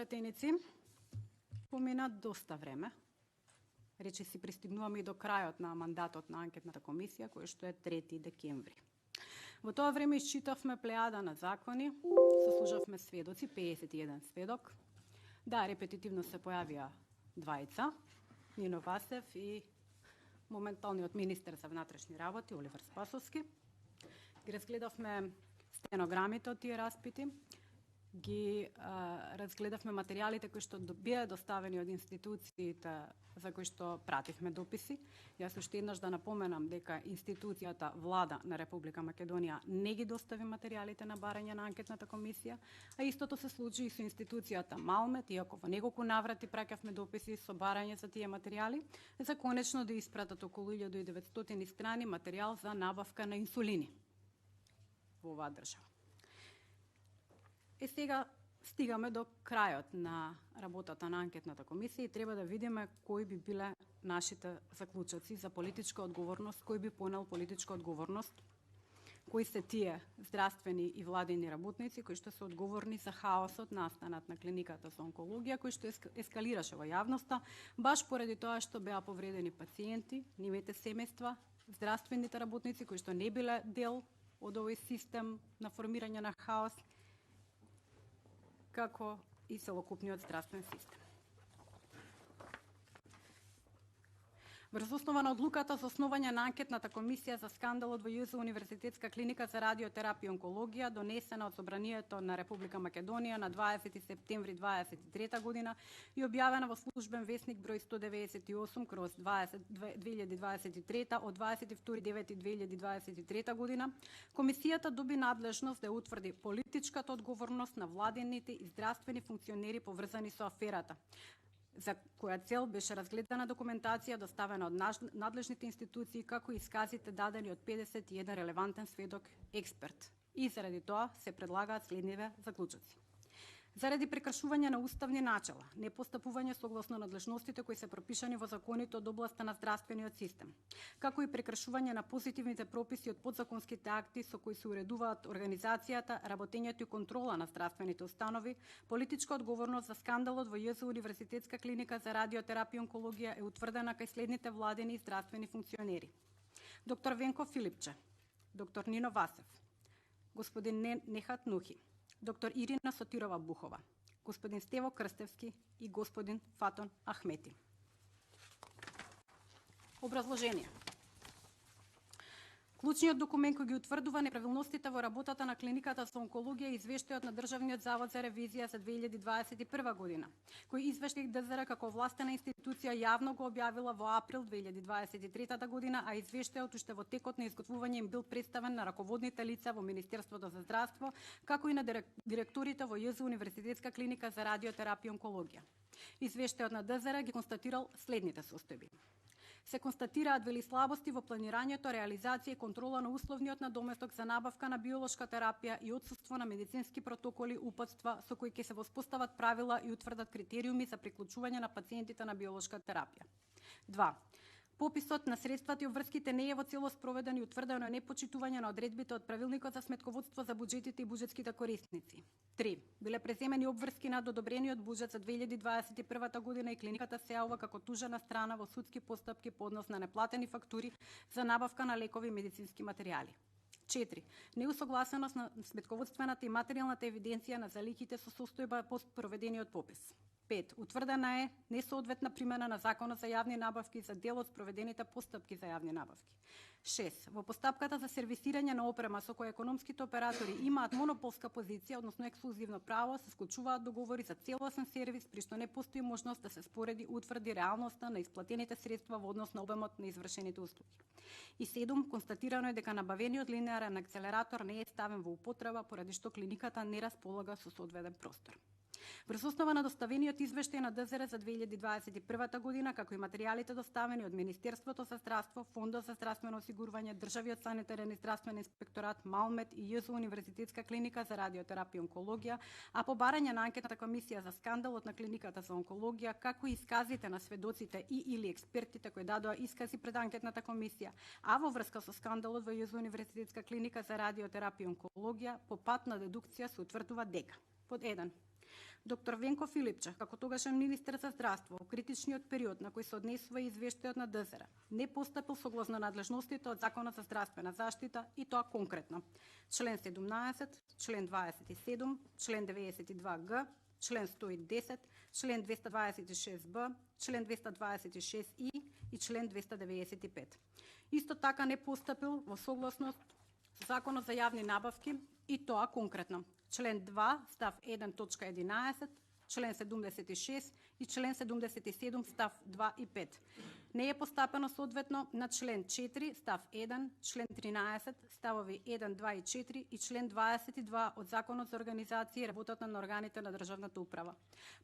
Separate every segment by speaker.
Speaker 1: пратеници, помина доста време. Речиси пристигнуваме и до крајот на мандатот на анкетната комисија, кој што е 3 декември. Во тоа време исчитавме плејада на закони, сослужавме сведоци, 51 сведок. Да, репетитивно се појавија двајца, Нино Васев и моменталниот министер за внатрешни работи, Оливер Спасовски. Ги разгледавме стенограмите од тие распити, ги разгледавме материјалите кои што беа доставени од институциите за кои што пративме дописи. Јас уште еднаш да напоменам дека институцијата Влада на Република Македонија не ги достави материјалите на барање на анкетната комисија, а истото се случи и со институцијата Малмет, иако во неколку наврати праќавме дописи со барање за тие материјали, за конечно да испратат околу 1900 страни материјал за набавка на инсулини во оваа држава. Сега стигаме до крајот на работата на анкетната комисија и треба да видиме кои би биле нашите заклучоци за политичка одговорност, кој би понел политичка одговорност, кои се тие здравствени и владени работници кои што се одговорни за хаосот настанат на клиниката за онкологија, кој што ескалираше во јавноста, баш поради тоа што беа повредени пациенти, нивните семејства, здравствените работници кои што не биле дел од овој систем на формирање на хаос, како и целокупниот здравствен систем. Врз основа на одлуката за основање на анкетната комисија за скандалот во ЈЗ Универзитетска клиника за радиотерапија и онкологија, донесена од Собранието на Република Македонија на 20 септември 2023 година и објавена во службен весник број 198/2023 од 22.9.2023 година, комисијата доби надлежност да утврди политичката одговорност на владените и здравствени функционери поврзани со аферата, за која цел беше разгледана документација доставена од надлежните институции, како и исказите дадени од 51 релевантен сведок експерт. И заради тоа се предлагаат следниве заклучоци. Заради прекршување на уставни начала, непостапување согласно надлежностите кои се пропишани во законите од областа на здравствениот систем, како и прекршување на позитивните прописи од подзаконските акти со кои се уредуваат организацијата, работењето и контрола на здравствените установи, политичка одговорност за скандалот во ЈЗ Универзитетска клиника за радиотерапија и онкологија е утврдена кај следните владени и здравствени функционери: доктор Венко Филипче, доктор Нино Васев, господин Нехат Нухи, доктор Ирина Сотирова Бухова, господин Стево Крстевски и господин Фатон Ахмети. Образложение. Клучниот документ кој ги утврдува неправилностите во работата на клиниката за онкологија е извештајот на Државниот завод за ревизија за 2021 година, кој извештај ДЗР како властена институција јавно го објавила во април 2023 година, а извештајот уште во текот на изготвување им бил представен на раководните лица во Министерството за здравство, како и на директорите во ЈЗ Универзитетска клиника за радиотерапија и онкологија. Извештајот на ДЗР ги констатирал следните состојби. Се констатираат вели слабости во планирањето, реализација и контрола на условниот надоместок за набавка на биолошка терапија и отсуство на медицински протоколи, упатства со кои ќе се воспостават правила и утврдат критериуми за приклучување на пациентите на биолошка терапија. 2. Пописот на средствата и обврските не е во целост проведен и утврдено непочитување на одредбите од правилникот за сметководство за буџетите и буџетските корисници. 3. Биле преземени обврски над одобрениот буџет за 2021 година и клиниката се јавува како тужена страна во судски постапки по однос на неплатени фактури за набавка на лекови и медицински материјали. 4. Неусогласеност на сметководствената и материјалната евиденција на залихите со состојба по проведениот попис. 5. Утврдена е несоодветна примена на Законот за јавни набавки за дел од спроведените постапки за јавни набавки. 6. Во постапката за сервисирање на опрема со која економските оператори имаат монополска позиција, односно ексклузивно право, се склучуваат договори за целосен сервис, при што не постои можност да се спореди, утврди реалноста на исплатените средства во однос на обемот на извршените услуги. И 7. Констатирано е дека набавениот линеарен акцелератор не е ставен во употреба, поради што клиниката не располага со соодветен простор. Врз основа на доставениот извештај на ДЗР за 2021 година, како и материјалите доставени од Министерството за здравство, Фондот за здравствено осигурување, Државниот санитарен и здравствен инспекторат, Малмет и ЈЗ Универзитетска клиника за радиотерапија и онкологија, а по барање на анкетната комисија за скандалот на клиниката за онкологија, како и исказите на сведоците и или експертите кои дадоа искази пред анкетната комисија, а во врска со скандалот во ЈЗ Универзитетска клиника за радиотерапија и онкологија, по пат на дедукција се утврдува дека: под 1. Доктор Венко Филипче, како тогашен министер за здравство, во критичниот период на кој се однесува извештајот на ДЗР, не постапил согласно надлежностите од Законот за здравствена заштита и тоа конкретно. Член 17, член 27, член 92г, член 110, член 226б, член 226и и член 295. Исто така не постапил во согласност со Законот за јавни набавки и тоа конкретно. Член 2, став 1, точка 11, член 76 и член 77, став 2 и 5. Не е постапено соодветно на член 4, став 1, член 13, ставови 1, 2 и 4 и член 22 од Законот за организација и работата на органите на државната управа.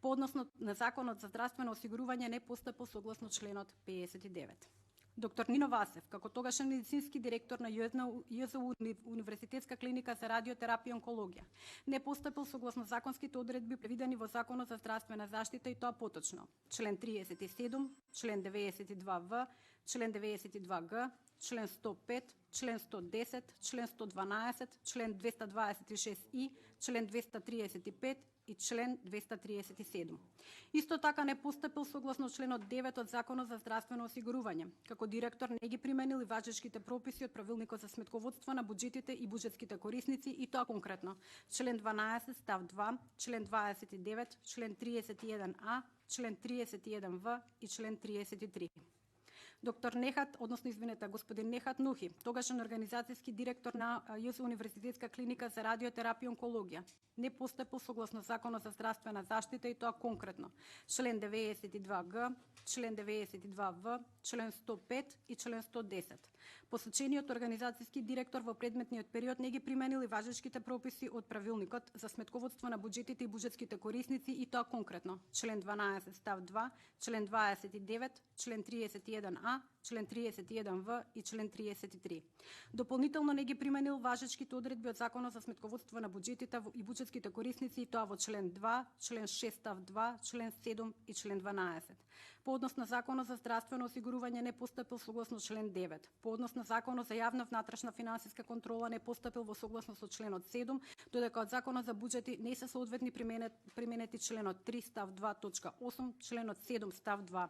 Speaker 1: По односно на Законот за здравствено осигурување не постапил согласно членот 59. Доктор Нино Васев, како тогашен медицински директор на ЈЗУ Универзитетска клиника за радиотерапија и онкологија, не постапил согласно законските одредби предвидени во Законот за здравствена заштита и тоа поточно. Член 37, член 92В, член 92Г, член 105, член 110, член 112, член 226и, член 235 и член 237. Исто така не постапил согласно членот 9 од Законот за здравствено осигурување. Како директор не ги применил и важечките прописи од Правилникот за сметководство на буџетите и буџетските корисници и тоа конкретно. Член 12 став 2, член 29, член 31а, член 31в и член 33. Доктор Нехат, господин Нехат Нухи, тогашен организацијски директор на ЈЗУ Универзитетска клиника за радиотерапија и онкологија, не постапил согласно Законот за здравствена заштита и тоа конкретно. Член 92Г, член 92В, член 105 и член 110. Посочениот организацијски директор во предметниот период не ги применил и важечките прописи од Правилникот за сметководство на буџетите и буџетските корисници и тоа конкретно. Член 12 став 2, член 29, член 31а, член 31в и член 33. Дополнително не ги применил важечките одредби од Законот за сметководство на буџетите и буџетските корисници и тоа во член 2, член 6 став 2, член 7 и член 12. По однос на Законот за здравствено осигурување не постапил согласно член 9. По однос на Законот за јавна внатрешна финансиска контрола не постапил во согласност со членот 7, додека од Законот за буџети не се соодветни применети членот 3 став 2 точка 8, членот 7 став 2.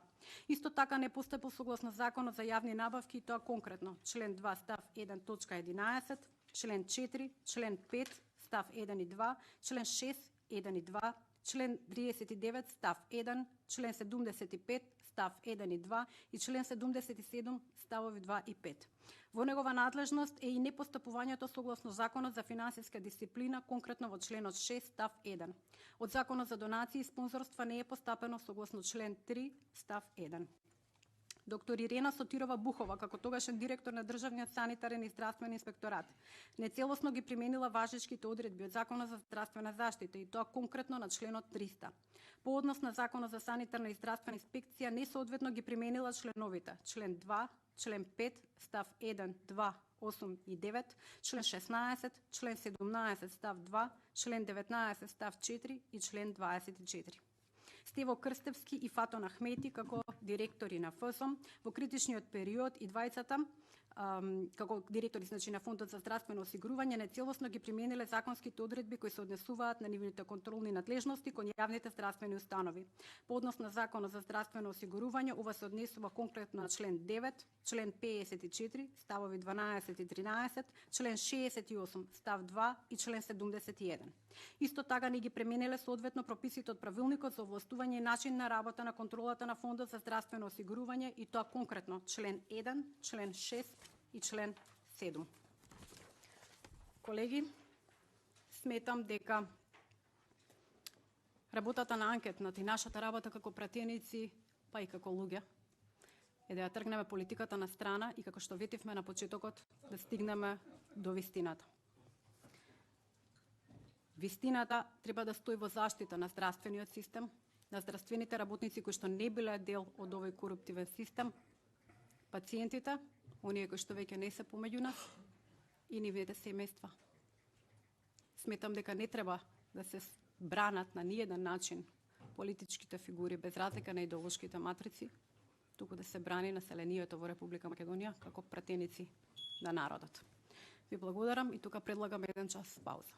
Speaker 1: Исто така не постапил согласно Законот за јавни набавки и тоа конкретно член 2 став 1 точка 11, член 4, член 5 став 1 и 2, член 6 1 и 2, член 39 став 1, член 75 став 1 и 2 и член 77 ставови 2 и 5. Во негова надлежност е и непостапувањето согласно Законот за финансиска дисциплина, конкретно во членот 6 став 1. Од Законот за донации и спонзорства не е постапено согласно член 3 став 1. Доктор Ирена Сотирова Бухова, како тогашен директор на Државниот санитарен и здравствен инспекторат, нецелосно ги применила важечките одредби од Законот за здравствена заштита и тоа конкретно на членот 300. По однос на Законот за санитарна и здравствена инспекција несоодветно ги применила членовите член 2, член 5, став 1, 2, 8 и 9, член 16, член 17, став 2, член 19, став 4 и член 24. Стево Крстевски и Фатон Ахмети како директори на ФСОМ во критичниот период и двајцата како директори на Фондот за здравствено осигурување нецелосно ги примениле законските одредби кои се однесуваат на нивните контролни надлежности кон јавните здравствени установи. По однос на Законот за здравствено осигурување, ова се однесува конкретно на член 9, член 54, ставови 12 и 13, член 68, став 2 и член 71. Исто така не ги примениле соодветно прописите од Правилникот за овластување и начин на работа на контролата на Фондот за здравствено осигурување и тоа конкретно член 1, член 6 и член 7. Колеги, сметам дека работата на анкетната и нашата работа како пратеници, па и како луѓе, е да ја тргнеме политиката на страна и како што ветивме на почетокот, да стигнеме до вистината. Вистината треба да стои во заштита на здравствениот систем, на здравствените работници кои што не биле дел од овој коруптивен систем, пациентите, оние кои што веќе не се помеѓу нас и нивните семејства. Сметам дека не треба да се бранат на ниеден начин политичките фигури без разлика на идеолошките матрици, туку да се брани населението во Република Македонија како пратеници на народот. Ви благодарам и тука предлагам 1 час пауза.